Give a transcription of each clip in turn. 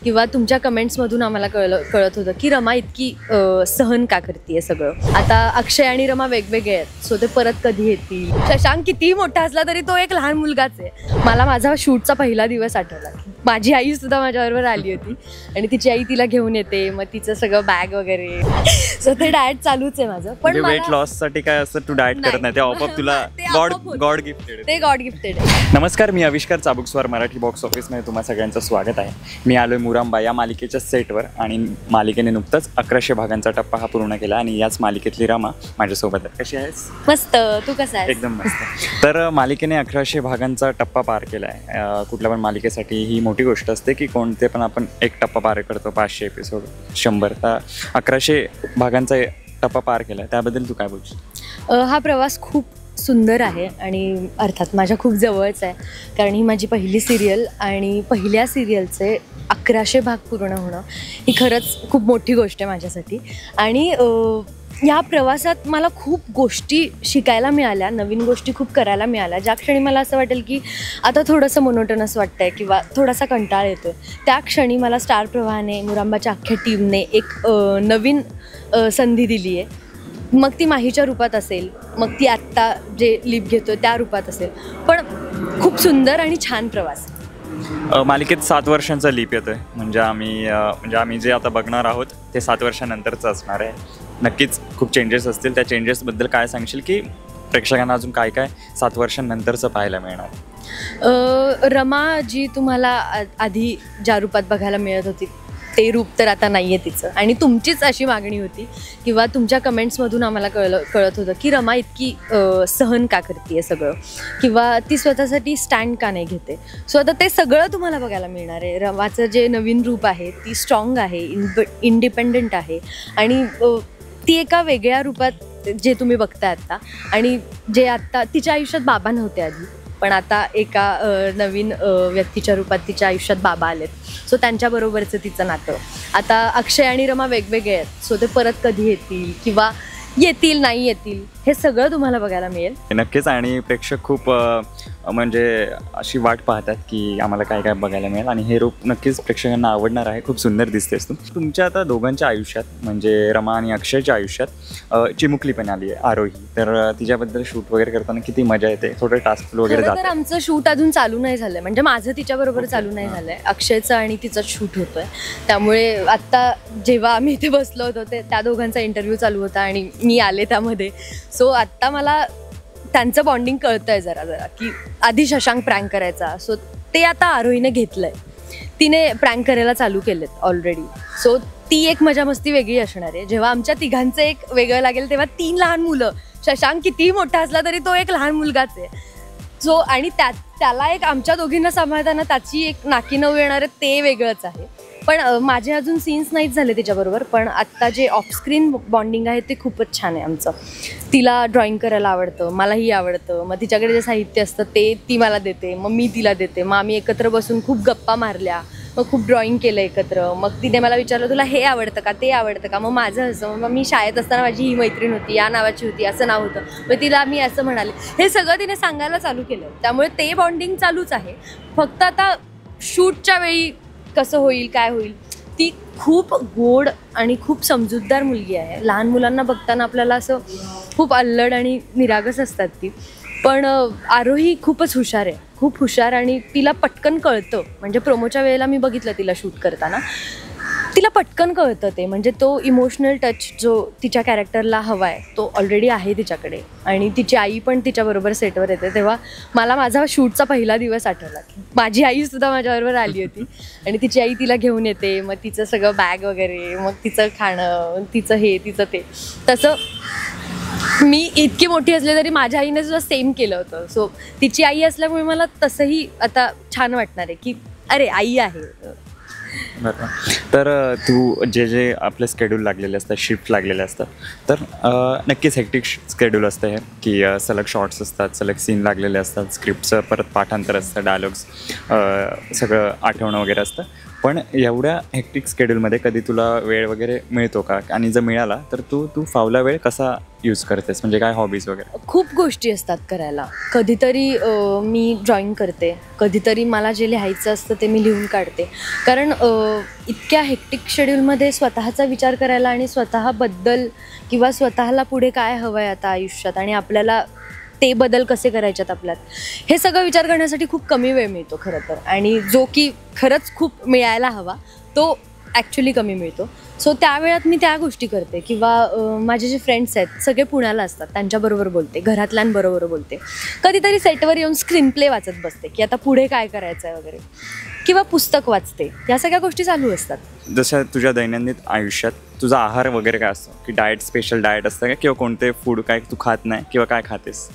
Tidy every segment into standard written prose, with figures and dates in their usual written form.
किंवा तुमच्या कमेंट्समधून आम्हाला कळत होतं की रमा इतकी सहन का करते सगळं. आता अक्षय आणि रमा वेगवेगळे आहेत, सो ते परत कधी येतील. शशांक कितीही मोठा असला तरी तो एक लहान मुलगाच आहे. मला माझा शूटचा पहिला दिवस आठवला. माझी आई सुद्धा माझ्याबरोबर आली होती आणि तिची आई तिला घेऊन येते, मग तिचं सगळं बॅग वगैरे. सो ते डाएट चालूच आहे माझं. पण वेट लॉस साठी काय असं तू डाएट करत नाही, ते आपोआप तुला गॉड गिफ्टेड. ते गॉड गिफ्टेड आहे. नमस्कार, मी आविष्कार चाबुकस्वार. मराठी बॉक्स ऑफिसमध्ये तुम्हा सगळ्यांचं स्वागत आहे. मी आलोय मुरांबा या मालिकेच्या सेटवर आणि मालिकेने नुकताच 1100 भागांचा टप्पा हा पूर्ण केला आणि याच मालिकेतली रमा माझ्यासोबत आहे. कशी आहेस? मस्त. तू कसा आहेस? एकदम मस्त. तर मालिकेने 1100 भागांचा टप्पा पार केला आहे. कुठल्या पण मालिकेसाठी ही मोठी गोष्ट असते की कोणते पण आपण एक टप्पा पार करतो. 500 एपिसोड, 100, तर 1100 भागांचा टप्पा पार केला. त्याबद्दल तू काय बोलशील? हा प्रवास खूप सुंदर आहे आणि अर्थात माझ्या खूप जवळच आहे, कारण ही माझी पहिली सिरियल आणि पहिल्या सिरियलचे 1100 भाग पूर्ण होणं ही खरंच खूप मोठी गोष्ट आहे माझ्यासाठी. आणि या प्रवासात मला खूप गोष्टी शिकायला मिळाल्या, नवीन गोष्टी खूप करायला मिळाल्या. ज्या क्षणी मला असं वाटेल की आता थोडंसं मोनोटोनस वाटतं आहे किंवा थोडासा कंटाळा येतो आहे, त्या क्षणी मला स्टार प्रवाहाने, मुरांबाच्या अख्ख्या टीमने एक नवीन संधी दिली आहे. मग ती माहीच्या रूपात असेल, मग ती आत्ता जे लीप घेतो त्या रूपात असेल, पण खूप सुंदर आणि छान प्रवास. मालिकेत 7 वर्षांचा लीप येतोय, म्हणजे आम्ही जे आता बघणार आहोत ते 7 वर्षानंतरचं असणार आहे. नक्कीच खूप चेंजेस असतील. त्या चेंजेसबद्दल काय सांगशील की प्रेक्षकांना अजून काय काय 7 वर्षांनंतरचं पाहायला मिळणार? रमा जी तुम्हाला आधी ज्या रूपात बघायला मिळत होती ते रूप तर आता नाही आहे तिचं. आणि तुमचीच अशी मागणी होती किंवा तुमच्या कमेंट्समधून आम्हाला कळत होतं की रमा इतकी सहन का करते सगळं, किंवा ती स्वतःसाठी स्टँड का नाही घेते. सो आता ते सगळं तुम्हाला बघायला मिळणार आहे. रमाचं जे नवीन रूप आहे, ती स्ट्रॉंग आहे, इंडिपेंडंट आहे आणि ती एका वेगळ्या रूपात जे तुम्ही बघताय आत्ता, आणि जे आत्ता तिच्या आयुष्यात बाबा नव्हते आधी, पण आता एका नवीन व्यक्तीच्या रूपात तिच्या आयुष्यात बाबा आलेत. सो त्यांच्याबरोबरचं तिचं नातं. आता अक्षय आणि रमा वेगवेगळे आहेत, सो ते परत कधी येतील किंवा येतील नाही येतील हे सगळं तुम्हाला बघायला मिळेल नक्कीच. आणि प्रेक्षक खूप म्हणजे अशी वाट पाहतात की आम्हाला काय काय बघायला मिळेल आणि हे रूप नक्कीच प्रेक्षकांना आवडणार आहे. खूप सुंदर दिसतेस तू. तुमच्या आता दोघांच्या आयुष्यात, म्हणजे रमा आणि अक्षयच्या आयुष्यात चिमुकली पण आली आहे, आरोही. तर तिच्याबद्दल शूट वगैरे करताना किती मजा येते? थोडं टास्कफुल वगैरे जातं? तर आमचं शूट अजून चालू नाही झालं, म्हणजे माझं तिच्याबरोबर चालू नाही झालंय, अक्षयचं आणि तिचं शूट होतोय. त्यामुळे आत्ता जेव्हा आम्ही इथे बसलो होतो त्या दोघांचा इंटरव्ह्यू चालू होता आणि मी आले त्यामध्ये. सो आत्ता मला त्यांचं बॉन्डिंग कळतंय जरा जरा, की आधी शशांक प्रँक करायचा, सो ते आता आरोहीने घेतलंय. तिने प्रँक करायला चालू केलेत ऑलरेडी. सो ती एक मजा मस्ती वेगळी असणार आहे. जेव्हा आमच्या तिघांचं एक वेगळं लागेल तेव्हा 3 लहान मुलं, शशांक कितीही मोठा असला तरी तो एक लहान मुलगाच आहे. सो आणि त्याला एक आमच्या दोघींना सांभाळताना त्याची एक नाकीनऊ येणार आहे, ते वेगळंच आहे. पण माझे अजून सीन्स नाहीच झाले तिच्याबरोबर, पण आत्ता जे ऑफस्क्रीन बॉन्डिंग आहे ते खूपच छान आहे आमचं. तिला ड्रॉइंग करायला आवडतं, मलाही आवडतं. मग तिच्याकडे जे साहित्य असतं ते ती मला देते, मग मी तिला देते. मग आम्ही एकत्र बसून खूप गप्पा मारल्या, मग खूप ड्रॉइंग केलं एकत्र. मग तिने मला विचारलं तुला हे आवडतं का, ते आवडतं का. मग माझं असं, मग मी शाळेत असताना माझी ही मैत्रीण होती, या नावाची होती, असं नाव होतं, मग तिला मी असं म्हणाले. हे सगळं तिने सांगायला चालू केलं. त्यामुळे ते बॉन्डिंग चालूच आहे. फक्त आता शूटच्या वेळी कसं होईल, काय होईल. ती खूप गोड आणि खूप समजूतदार मुलगी आहे. लहान मुलांना बघताना आपल्याला असं खूप अल्लड आणि निरागस असतात ती, पण आरोही खूपच हुशार आहे, खूप हुशार. आणि तिला पटकन कळतं, म्हणजे प्रोमोच्या वेळेला मी बघितलं तिला शूट करताना, तिला पटकन कळतं ते. म्हणजे तो इमोशनल टच जो तिच्या कॅरेक्टरला हवा आहे तो ऑलरेडी आहे तिच्याकडे. आणि तिची आई पण तिच्याबरोबर सेटवर येते, तेव्हा मला माझा शूटचा पहिला दिवस आठवला. माझी आई सुद्धा माझ्याबरोबर आली होती आणि तिची आई तिला घेऊन येते, मग तिचं सगळं बॅग वगैरे, मग तिचं खाणं, तिचं हे तिचं ते. तसं मी इतकी मोठी असले तरी माझ्या आईने सुद्धा सेम केलं होतं. सो तिची आई असल्यामुळे मला तसंही आता छान वाटणार आहे की अरे आई आहे. बरं. तर तू जे आपले स्केड्यूल लागलेले असतात, शिफ्ट लागलेले असतात, तर नक्कीच हेक्टिक स्केड्यूल असतं हे, की सलग शॉर्ट्स असतात, सलग सीन लागलेले असतात, स्क्रिप्टचं परत पाठांतर असतं, डायलॉग्स सगळं आठवणं वगैरे असतं. पण एवढ्या हेक्टिक स्केड्यूलमध्ये कधी तुला वेळ वगैरे मिळतो का? आणि जर मिळाला तर तू फावला वेळ कसा यूज करतेस, म्हणजे काय हॉबीज वगैरे? खूप गोष्टी असतात करायला. कधीतरी मी ड्रॉइंग करते, कधीतरी मला जे लिहायचं असतं ते मी लिहून काढते. कारण इतक्या हेक्टिक शेड्यूलमध्ये स्वतःचा विचार करायला आणि स्वतःबद्दल किंवा स्वतःला पुढे काय हवं आहे आता आयुष्यात आणि आपल्याला ते बदल कसे करायच्यात आपल्यात, हे सगळं विचार करण्यासाठी खूप कमी वेळ मिळतो खरं तर. आणि जो की खरंच खूप मिळायला हवा तो ॲक्च्युली कमी मिळतो. सो त्या वेळात मी त्या गोष्टी करते. किंवा माझे जे फ्रेंड्स आहेत सगळे पुण्याला असतात, त्यांच्याबरोबर बोलते, घरातल्यांबरोबर बोलते. कधीतरी सेटवर येऊन स्क्रीन प्ले वाचत बसते की आता पुढे काय करायचं आहे वगैरे, किंवा पुस्तक वाचते. या सगळ्या गोष्टी चालू असतात. जसं तुझ्या दैनंदिन आयुष्यात तुझा आहार वगैरे काय असतो, की डाएट, स्पेशल डाएट असतं का, किंवा कोणते फूड काय तू खात नाही किंवा काय खातेस?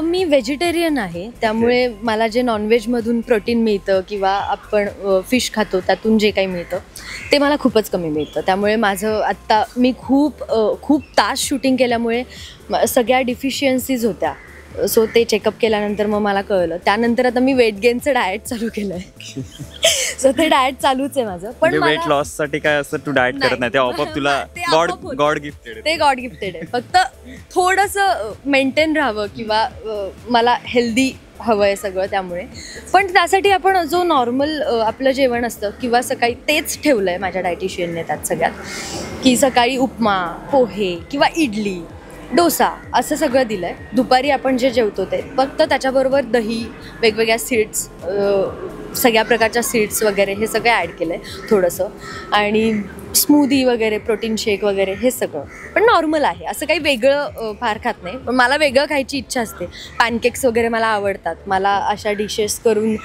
मी व्हेजिटेरियन आहे, त्यामुळे मला जे नॉनव्हेजमधून प्रोटीन मिळतं किंवा आपण फिश खातो त्यातून जे काही मिळतं ते मला खूपच कमी मिळतं. त्यामुळे माझं आत्ता मी खूप तास शूटिंग केल्यामुळे सगळ्या डिफिशियन्सीज होत्या. सो ते चेकअप केल्यानंतर मग मला कळलं. त्यानंतर आता मी वेट गेनचं डाएट चालू केलं आहे. सो ते डाएट चालूच आहे माझं. पण वेट लॉससाठी काय असं तू डाएट करत नाही, ते आपोआप तुला गॉड गिफ्टेड? ते गॉड गिफ्टेड आहे. फक्त थोडंसं मेंटेन राहावं किंवा मला हेल्दी हवं आहे सगळं, त्यामुळे. पण त्यासाठी आपण जो नॉर्मल आपलं जेवण असतं किंवा सकाळी तेच ठेवलं आहे माझ्या डायटिशियनने त्यात सगळ्यात, की सकाळी उपमा, पोहे किंवा इडली, डोसा असं सगळं दिलं आहे. दुपारी आपण जे जेवतो ते फक्त त्याच्याबरोबर दही, वेगवेगळ्या सीड्स, सगळ्या प्रकारच्या सीड्स वगैरे हे सगळं ॲड केलं आहे थोडंसं. आणि स्मूदी वगैरे, प्रोटीन शेक वगैरे हे सगळं पण नॉर्मल आहे. असं काही वेगळं फार खात नाही. पण मला वेगळं खायची इच्छा असते. पॅनकेक्स वगैरे मला आवडतात. मला अशा डिशेस करून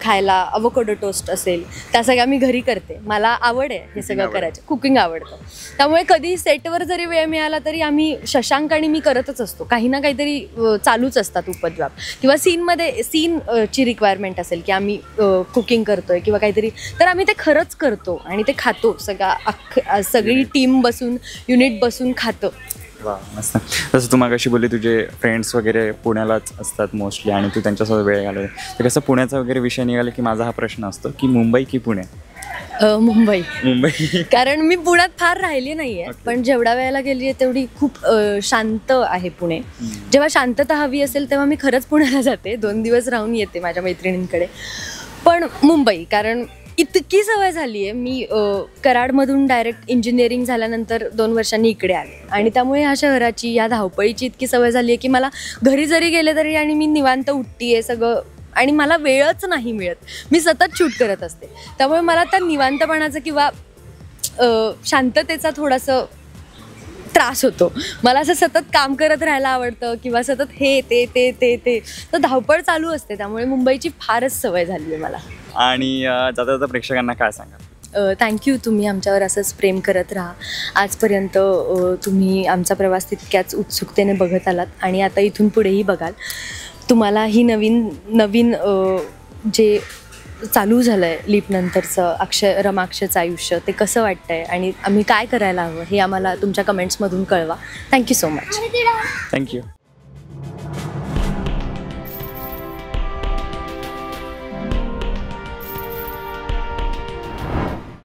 खायला, अवोकाडो टोस्ट असेल त्या सगळ्या मी घरी करते. मला आवड आहे हे सगळं करायचं, कुकिंग आवडतं. त्यामुळे कधी सेटवर जरी वेळ मिळाला तरी आम्ही, शशांक आणि मी करतच असतो. काही ना काहीतरी चालूच असतात उपद्व्याप. किंवा सीनची रिक्वायरमेंट असेल की आम्ही कुकिंग करतोय किंवा काहीतरी, तर आम्ही ते खरंच करतो आणि ते खातो. सगळी टीम बसून, युनिट बसून खातं. वा, मस्त. जसं तू मागाशी बोलली तुझे फ्रेंड्स वगैरे पुण्यालाच असतात मोस्टली आणि तू त्यांच्यासोबत वेळ घालवते, तर कसं पुण्याचा वगैरे विषय निघाला की माझा हा प्रश्न असतो की मुंबई की पुणे? मुंबई. मुंबई. कारण मी पुण्यात फार राहिली नाही आहे, पण जेवढ्या वेळेला गेली आहे तेवढी खूप शांत आहे पुणे. जेव्हा शांतता हवी असेल तेव्हा मी खरंच पुण्याला जाते, 2 दिवस राहून येते माझ्या मैत्रिणींकडे. पण मुंबई, कारण इतकी सवय झाली आहे. मी कराडमधून डायरेक्ट इंजिनिअरिंग झाल्यानंतर 2 वर्षांनी इकडे आले आणि त्यामुळे ह्या शहराची, ह्या धावपळीची इतकी सवय झाली आहे की मला घरी जरी गेले तरी आणि मी निवांत उठते आहे सगळं, आणि मला वेळच नाही मिळत. मी सतत शूट करत असते. त्यामुळे मला त्या निवांतपणाचं किंवा शांततेचा थोडासा त्रास होतो. मला असं सतत काम करत राहायला आवडतं किंवा सतत हे ते ते ते ते तर धावपळ चालू असते. त्यामुळे मुंबईची फारच सवय झाली आहे मला. आणि जाता जाता प्रेक्षकांना काय सांगा? थँक्यू. तुम्ही आमच्यावर असंच प्रेम करत राहा. आजपर्यंत तुम्ही आमचा प्रवास तितक्याच उत्सुकतेने बघत आलात आणि आता इथून पुढेही बघाल. तुम्हाला ही नवीन जे चालू झालं आहे लीपनंतरचं रमाक्षचं आयुष्य, ते कसं वाटतं आहे आणि आम्ही काय करायला हवं हे आम्हाला तुमच्या कमेंट्समधून कळवा. Thank you so much. थँक्यू.